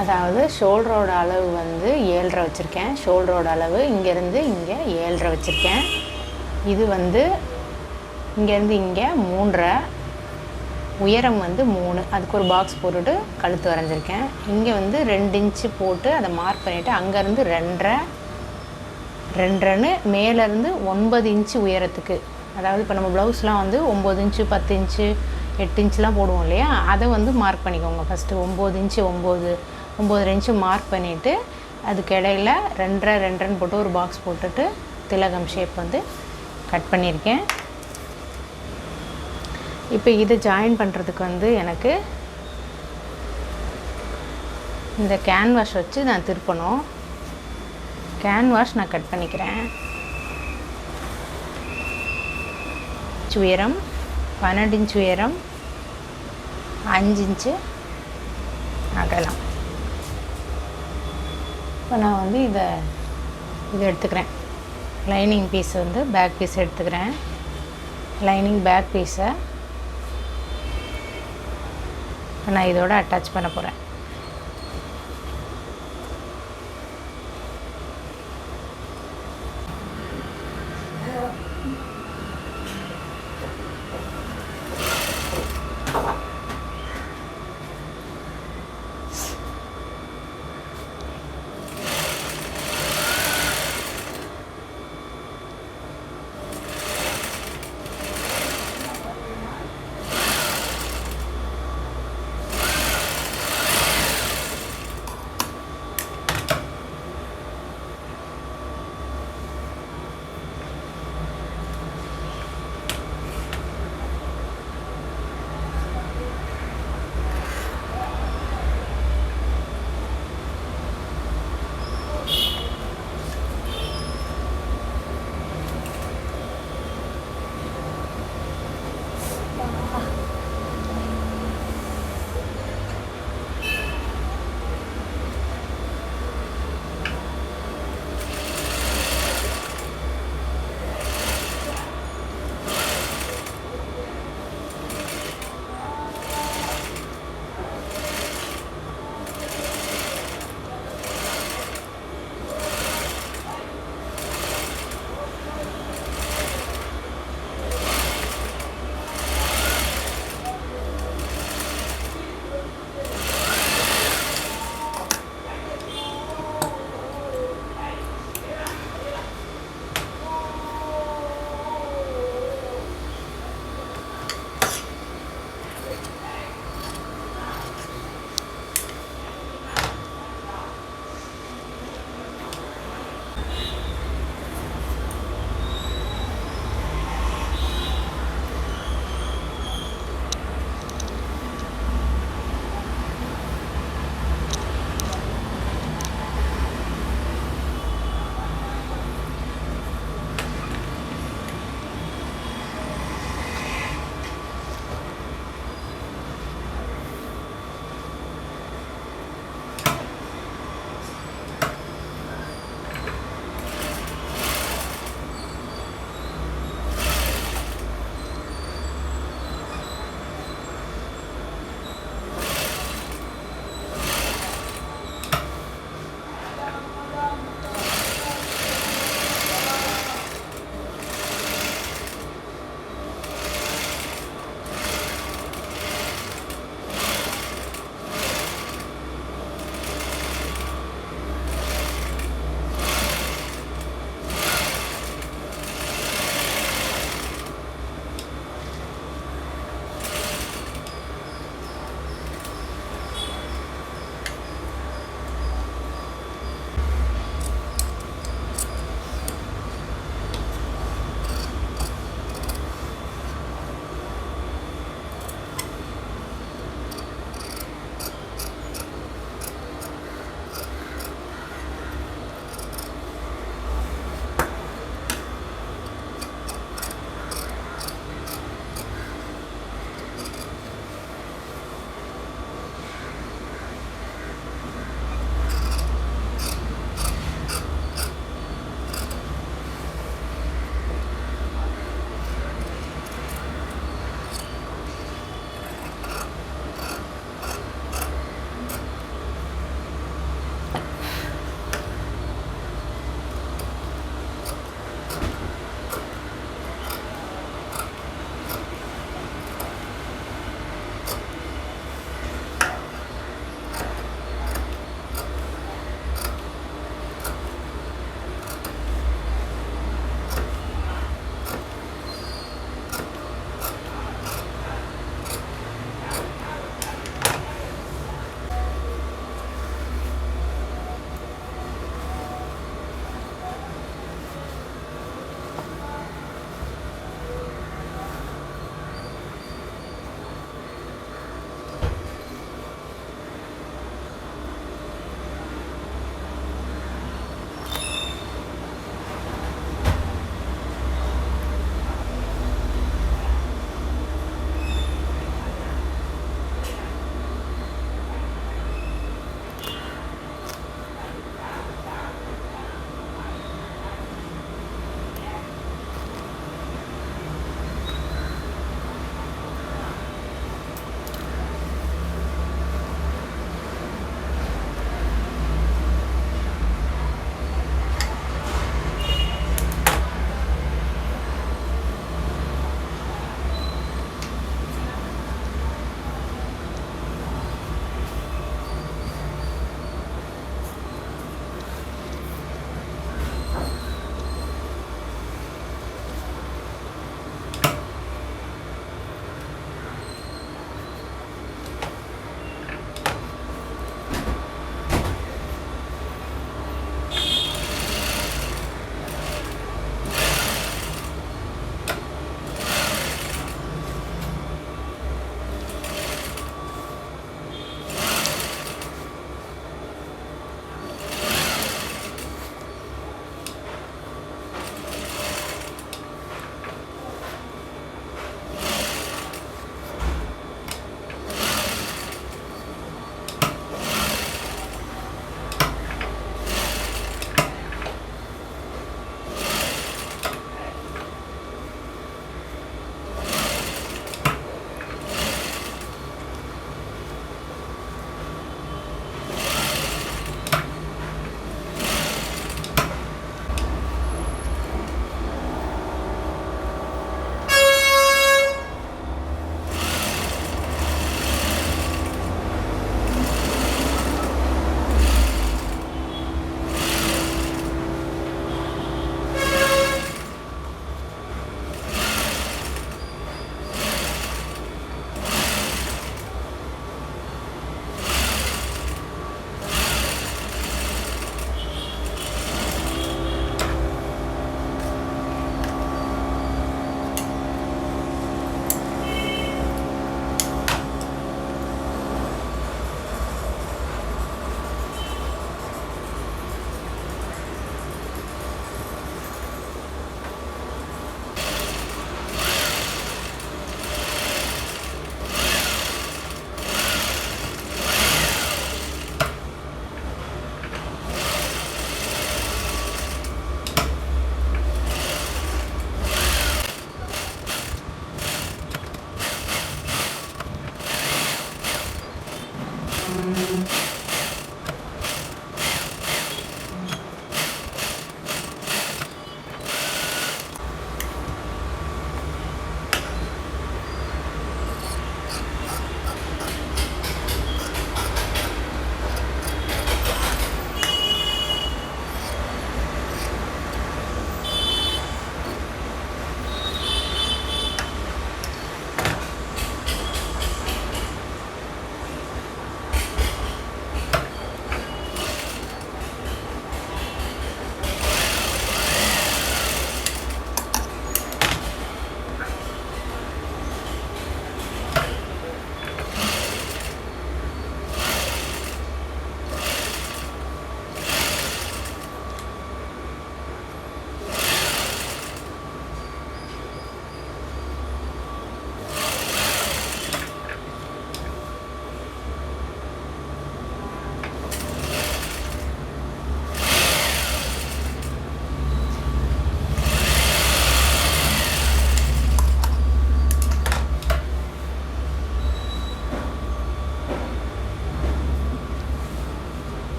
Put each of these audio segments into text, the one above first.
அதாவது ஷோல்டரோட அளவு வந்து 7.5 வச்சுருக்கேன். ஷோல்டரோட அளவு இங்கேருந்து இங்கே 7.5 வச்சுருக்கேன். இது வந்து இங்கேருந்து இங்கே 3.5, உயரம் வந்து 3. அதுக்கு ஒரு பாக்ஸ் போட்டுட்டு கழுத்து வரைஞ்சிருக்கேன். இங்கே வந்து 2 இன்ச்சு போட்டு அதை மார்க் பண்ணிவிட்டு அங்கேருந்து 2.5 மேலேருந்து 9 இன்ச்சு உயரத்துக்கு, அதாவது இப்போ நம்ம ப்ளவுஸ்லாம் வந்து 9 இன்ச்சு 10 இன்ச்சு 8 இன்ச்சுலாம் போடுவோம் இல்லையா, அதை வந்து மார்க் பண்ணிக்கோங்க. ஃபஸ்ட்டு 9 இன்ச்சு 9.5 இன்ச்சு மார்க் பண்ணிவிட்டு அதுக்கு இடையில 2.5 போட்டு ஒரு பாக்ஸ் போட்டுட்டு திலகம் ஷேப் வந்து கட் பண்ணியிருக்கேன். இப்போ இதை ஜாயின் பண்ணுறதுக்கு வந்து எனக்கு இந்த கேன்வாஷ் வச்சு நான் திருப்பணும். கேன்வாஷ் நான் கட் பண்ணிக்கிறேன். உயரம் 12 இன்ச்சு உயரம், 5 இன்ச்சு அகலம். இப்போ நான் வந்து இதை எடுத்துக்கிறேன். லைனிங் பீஸ் வந்து பேக் பீஸ் எடுத்துக்கிறேன். லைனிங் பேக் பீஸை நான் இதோட அட்டாச் பண்ண போகிறேன்.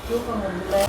தூக்கம் வருதுல்ல.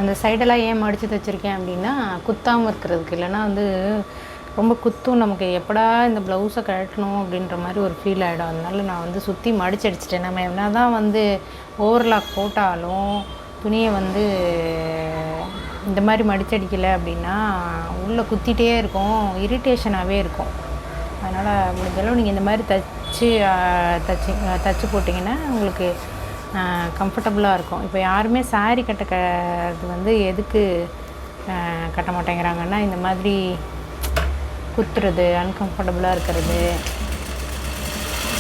அந்த சைடெல்லாம் ஏன் மடித்து தைச்சிருக்கேன் அப்படின்னா குத்தாமல் இருக்கிறதுக்கு. இல்லைனா வந்து ரொம்ப குத்தும், நமக்கு எப்படா இந்த ப்ளவுஸை கழட்டணும் அப்படின்ற மாதிரி ஒரு ஃபீல் ஆகிடும். அதனால நான் வந்து சுற்றி மடித்து அடிச்சிட்டேன். நம்ம என்ன தான் வந்து ஓவர்லாக் போட்டாலும் துணியை வந்து இந்த மாதிரி மடிச்சடிக்கலை அப்படின்னா உள்ளே குத்திகிட்டே இருக்கும், இரிட்டேஷனாகவே இருக்கும். அதனால் முடிஞ்சளவு நீங்கள் இந்த மாதிரி தச்சு போட்டிங்கன்னா உங்களுக்கு கம்ஃபர்டபுளாக இருக்கும். இப்போ யாருமே சாரீ கட்டுறது வந்து எதுக்கு கட்ட மாட்டேங்கிறாங்கன்னா, இந்த மாதிரி குத்துறது, அன்கம்ஃபர்டபுளாக இருக்கிறது.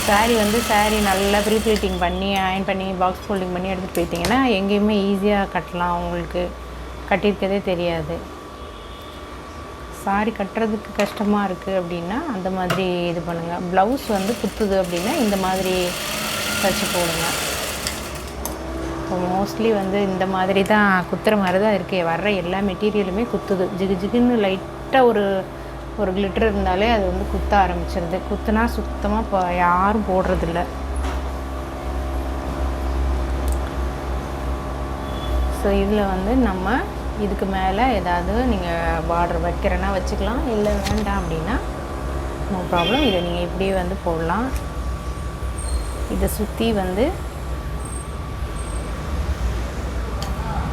சாரீ நல்லா ப்ரீப்ளீட்டிங் பண்ணி அயன் பண்ணி பாக்ஸ் ஃபோல்டிங் பண்ணி எடுத்துகிட்டு போயிட்டிங்கன்னா எங்கேயுமே ஈஸியாக கட்டலாம், உங்களுக்கு கட்டியிருக்கதே தெரியாது. சாரீ கட்டுறதுக்கு கஷ்டமாக இருக்குது அப்படின்னா அந்த மாதிரி இது பண்ணுங்கள். ப்ளவுஸ் வந்து குத்துது அப்படின்னா இந்த மாதிரி தச்சு போடுங்க. இப்போ மோஸ்ட்லி வந்து இந்த மாதிரி தான் குத்துற மாதிரி தான் இருக்குது. வர்ற எல்லா மெட்டீரியலுமே குத்துது. ஜிகு ஜிகுன்னு லைட்டாக ஒரு கிளிட்டர் இருந்தாலே அது வந்து குத்த ஆரம்பிச்சிருது. குத்துனா சுத்தமாக இப்போ யாரும் போடுறதில்ல. ஸோ இதில் வந்து நம்ம இதுக்கு மேலே ஏதாவது நீங்கள் பார்டர் வைக்கிறேன்னா வச்சுக்கலாம், இல்லை வேண்டாம் அப்படின்னா நோ ப்ராப்ளம். இதை நீங்கள் இப்படியே வந்து போடலாம். இதை சுற்றி வந்து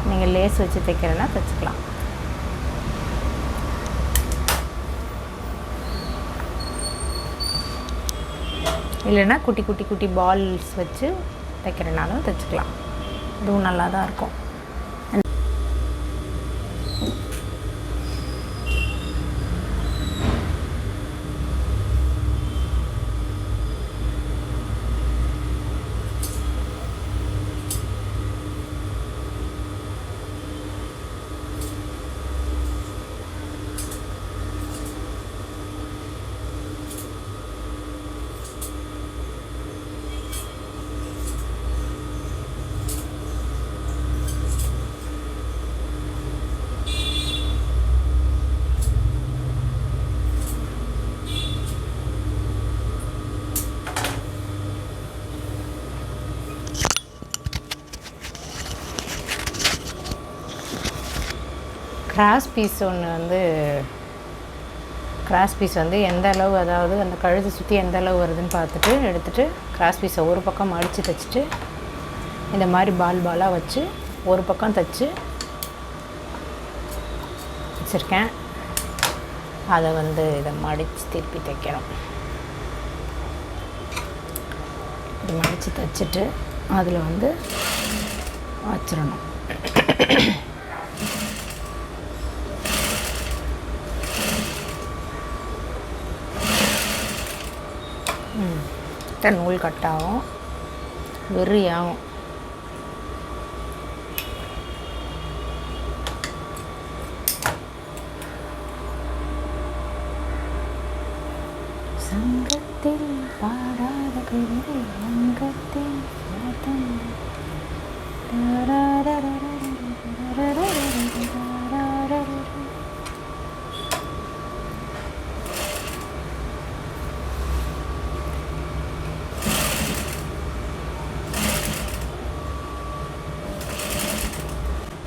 நீங்கள் லேஸ் வச்சு தைக்கிறேன்னா தைச்சிக்கலாம். இல்லைன்னா குட்டி குட்டி குட்டி பால்ஸ் வச்சு தைக்கிறனாலும் தைச்சிக்கலாம். இதுவும் நல்லா தான் இருக்கும். கிராஸ் பீஸ் வந்து எந்த அளவு, அதாவது அந்த கழுத்து சுற்றி எந்த அளவு வருதுன்னு பார்த்துட்டு எடுத்துகிட்டு கிராஸ் பீஸை ஒரு பக்கம் மடித்து தைச்சிட்டு இந்த மாதிரி பாலாக வச்சு ஒரு பக்கம் தைச்சி வச்சுருக்கேன். அதை வந்து இதை மடித்து திருப்பி தைக்கிறோம். இது மடித்து தைச்சிட்டு அதில் வந்து வச்சிடணும். நூல் கட்டாகும், வெறியாகும். சங்கத்தில் பாடாத பெண்கள் அங்கத்தில்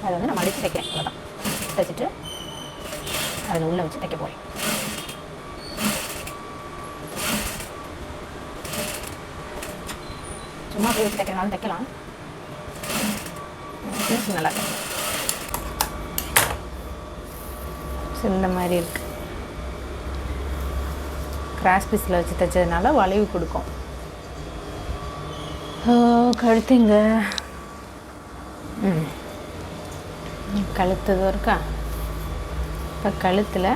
அதை வந்து நான் மடித்து தைக்கிறேன். அவ்வளோதான். தைச்சிட்டு அதில் உள்ளே வச்சு தைக்க போகிறேன். சும்மா போய் வச்சு தைக்கிறனாலும் தைக்கலாம். நல்லா இருக்கும். இந்த மாதிரி இருக்குது. கிராஸ் பீஸில் வச்சு தைச்சதுனால வளைவு கொடுக்கும். கழுத்துங்க கழுத்தது இருக்கா. இப்போ கழுத்தில்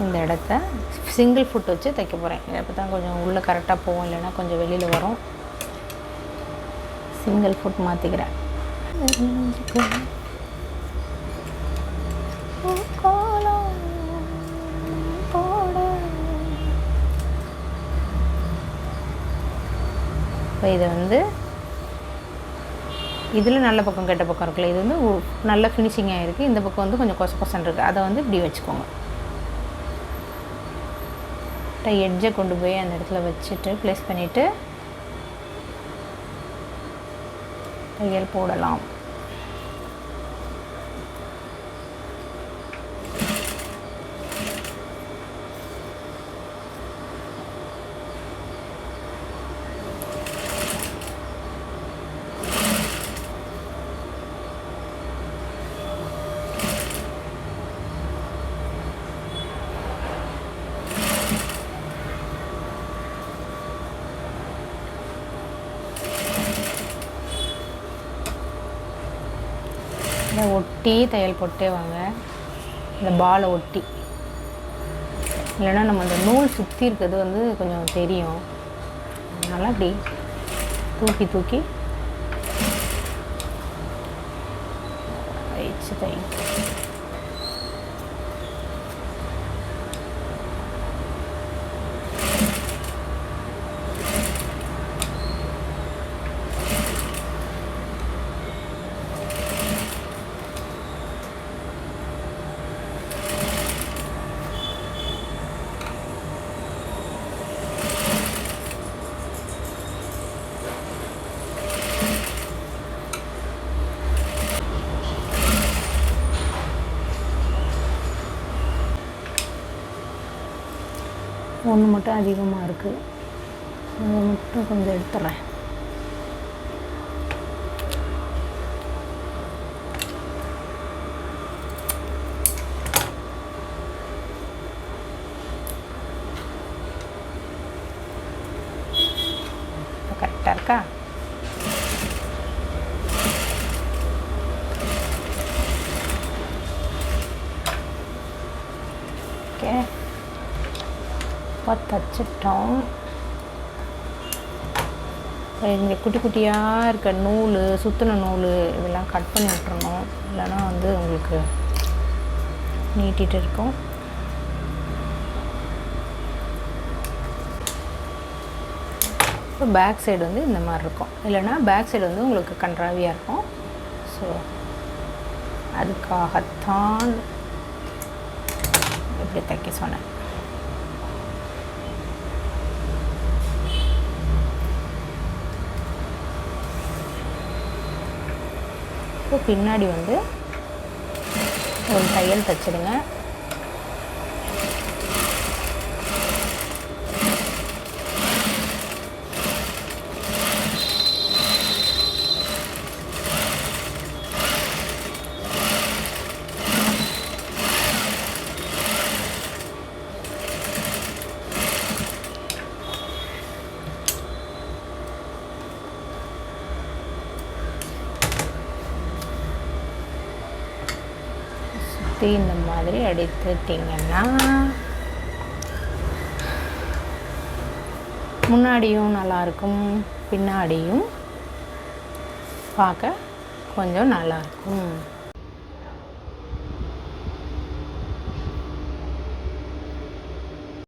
இந்த இடத்த சிங்கிள் ஃபுட் வச்சு தைக்க போகிறேன். அப்போ தான் கொஞ்சம் உள்ளே கரெக்டாக போகும், இல்லைன்னா கொஞ்சம் வெளியில் வரும். சிங்கிள் ஃபுட் மாற்றிக்கிறேன். இப்போ இதை வந்து இதில் நல்ல பக்கம் கெட்ட பக்கம் இருக்குல்ல, இது வந்து நல்ல ஃபினிஷிங்காக இருக்குது. இந்த பக்கம் வந்து கொஞ்சம் கொச கொசன் இருக்குது. அதை வந்து இப்படி வச்சுக்கோங்க. எட்ஜை கொண்டு போய் அந்த இடத்துல வச்சுட்டு ப்ளேஸ் பண்ணிவிட்டு தையல் போடலாம். இதை ஒட்டி தையல் போட்டே வாங்க, இந்த பாலை ஒட்டி. இல்லைன்னா நம்ம அந்த நூல் சுற்றி இருக்கிறது வந்து கொஞ்சம் தெரியும். அதனால் அப்படி தூக்கி தூக்கி வச்சு தையும். ஒன்று மட்டும் அதிகமாக இருக்குது, அதை மட்டும் கொஞ்சம் எடுத்துடுறேன். கரெக்டாக இருக்கா? ஓகே, இப்போ தைச்சிட்டோம். இங்கே குட்டி குட்டியாக இருக்க நூல், சுற்றின நூல் இதெல்லாம் கட் பண்ணி விட்டுறணும், இல்லைன்னா வந்து உங்களுக்கு நீட்டிகிட்டு இருக்கும். இப்போ பேக் சைடு வந்து இந்த மாதிரி இருக்கும், இல்லைன்னா பேக் சைடு வந்து உங்களுக்கு கன்றாவியாக இருக்கும். ஸோ அதுக்காகத்தான் இப்படி தைக்க சொன்னேன். இப்போ பின்னாடி வந்து ஒரு தையல் தைச்சிடுங்க. இந்த மாதிரி அடித்துட்டிங்கன்னா முன்னாடியும் நல்லாயிருக்கும், பின்னாடியும் பார்க்க கொஞ்சம் நல்லாயிருக்கும்.